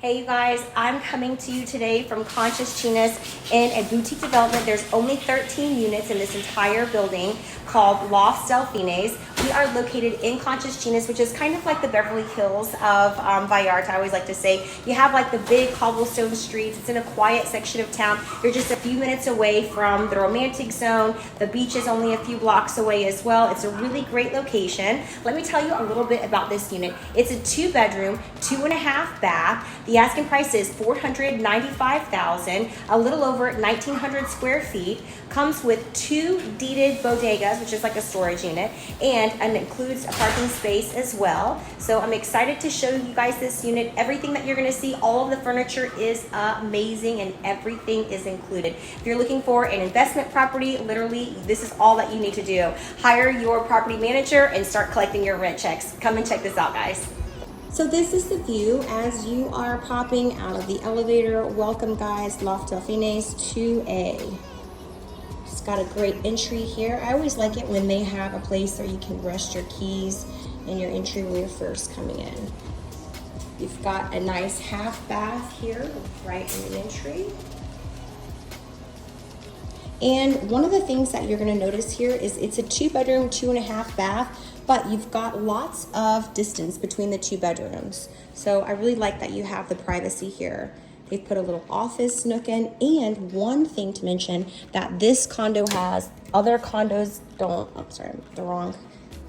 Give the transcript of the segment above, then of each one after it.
Hey you guys, I'm coming to you today from Conchas Chinas in a boutique development. There's only 13 units in this entire building called Loft Delfines. We are located in Conchas Chinas, which is kind of like the Beverly Hills of Vallarta, I always like to say. You have like the big cobblestone streets. It's in a quiet section of town. You're just a few minutes away from the romantic zone. The beach is only a few blocks away as well. It's a really great location. Let me tell you a little bit about this unit. It's a 2-bedroom, 2.5 bath. The asking price is $495,000, a little over 1,900 square feet. Comes with 2 deeded bodegas, which is like a storage unit, and includes a parking space as well. So I'm excited to show you guys this unit. Everything that you're gonna see, all of the furniture is amazing and everything is included. If you're looking for an investment property, literally, this is all that you need to do. Hire your property manager and start collecting your rent checks. Come and check this out, guys. So this is the view as you are popping out of the elevator. Welcome guys, Loft Delfines 2A. It's got a great entry here. I always like it when they have a place where you can rest your keys in your entry when you're first coming in. You've got a nice half bath here, right in the entry. And one of the things that you're gonna notice here is it's a 2-bedroom, 2.5 bath, but you've got lots of distance between the 2 bedrooms. So I really like that you have the privacy here. They've put a little office nook in, and one thing to mention that this condo has, other condos don't, I'm sorry, the wrong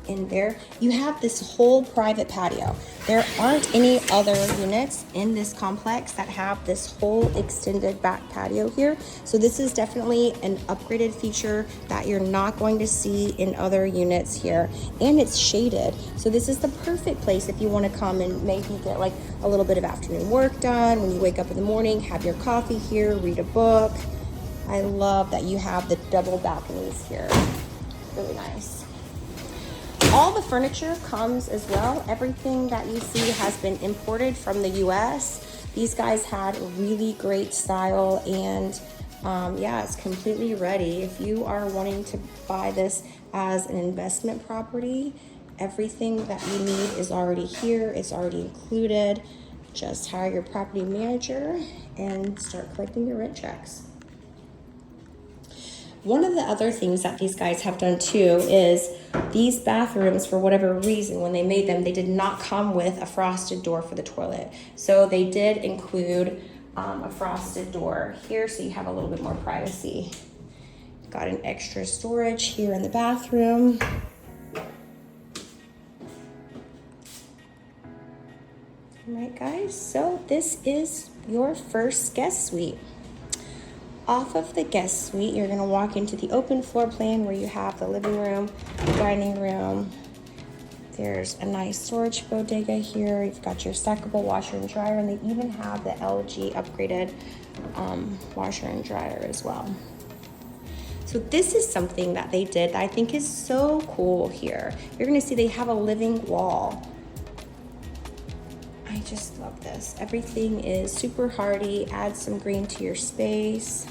in there. You have this whole private patio. There aren't any other units in this complex that have this whole extended back patio here. So this is definitely an upgraded feature that you're not going to see in other units here. And it's shaded. So this is the perfect place if you want to come and maybe get like a little bit of afternoon work done. When you wake up in the morning, have your coffee here, read a book. I love that you have the double balconies here. Really nice. All the furniture comes as well. Everything that you see has been imported from the US. These guys had really great style, and yeah, it's completely ready. If you are wanting to buy this as an investment property, everything that you need is already here. It's already included. Just hire your property manager and start collecting your rent checks. One of the other things that these guys have done too is these bathrooms, for whatever reason, when they made them, they did not come with a frosted door for the toilet. So they did include a frosted door here, so you have a little bit more privacy. Got an extra storage here in the bathroom. All right, guys, so this is your first guest suite. Off of the guest suite, you're gonna walk into the open floor plan where you have the living room, dining room. There's a nice storage bodega here. You've got your stackable washer and dryer, and they even have the LG upgraded washer and dryer as well. So this is something that they did that I think is so cool here. You're gonna see they have a living wall. I just love this. Everything is super hardy. Add some green to your space.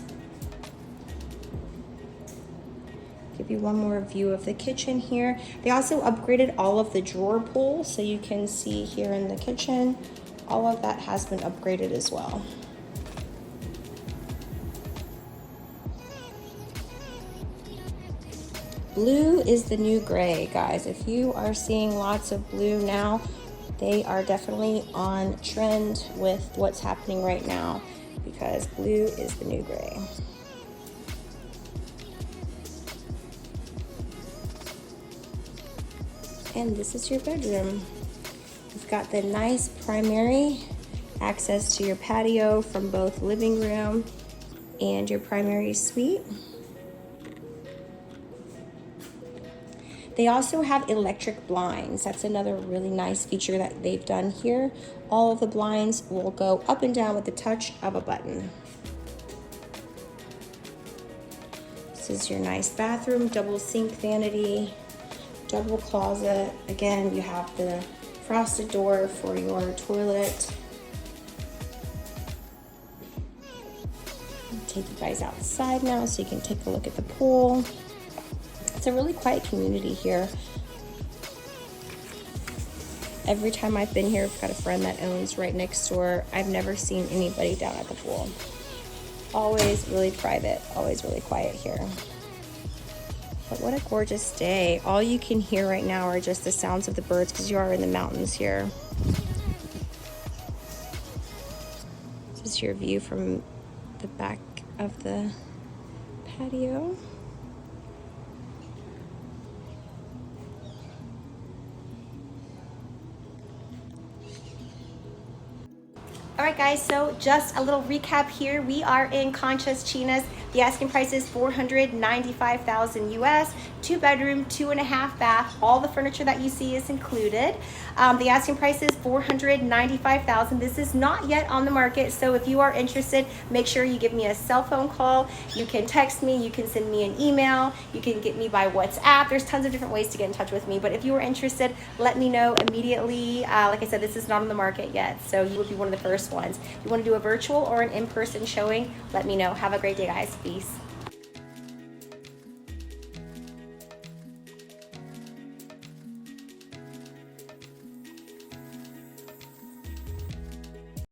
Give you one more view of the kitchen here. They also upgraded all of the drawer pulls, so you can see here in the kitchen, all of that has been upgraded as well. Blue is the new gray, guys. If you are seeing lots of blue now, they are definitely on trend with what's happening right now, because blue is the new gray. And this is your bedroom. You've got the nice primary access to your patio from both living room and your primary suite. They also have electric blinds. That's another really nice feature that they've done here. All of the blinds will go up and down with the touch of a button. This is your nice bathroom, double sink vanity, double closet. Again, you have the frosted door for your toilet. I'll take you guys outside now so you can take a look at the pool. It's a really quiet community here. Every time I've been here, I've got a friend that owns right next door. I've never seen anybody down at the pool. Always really private, always really quiet here. But what a gorgeous day. All you can hear right now are just the sounds of the birds because you are in the mountains here. This is your view from the back of the patio. All right, guys, so just a little recap here. We are in Conchas Chinas. The asking price is $495,000 US, 2-bedroom, 2.5 bath. All the furniture that you see is included. The asking price is $495,000. This is not yet on the market, so if you are interested, make sure you give me a cell phone call. You can text me, you can send me an email, you can get me by WhatsApp. There's tons of different ways to get in touch with me, but if you are interested, let me know immediately. Like I said, this is not on the market yet, so you would be one of the first ones. If you want to do a virtual or an in-person showing, let me know. Have a great day, guys. Peace.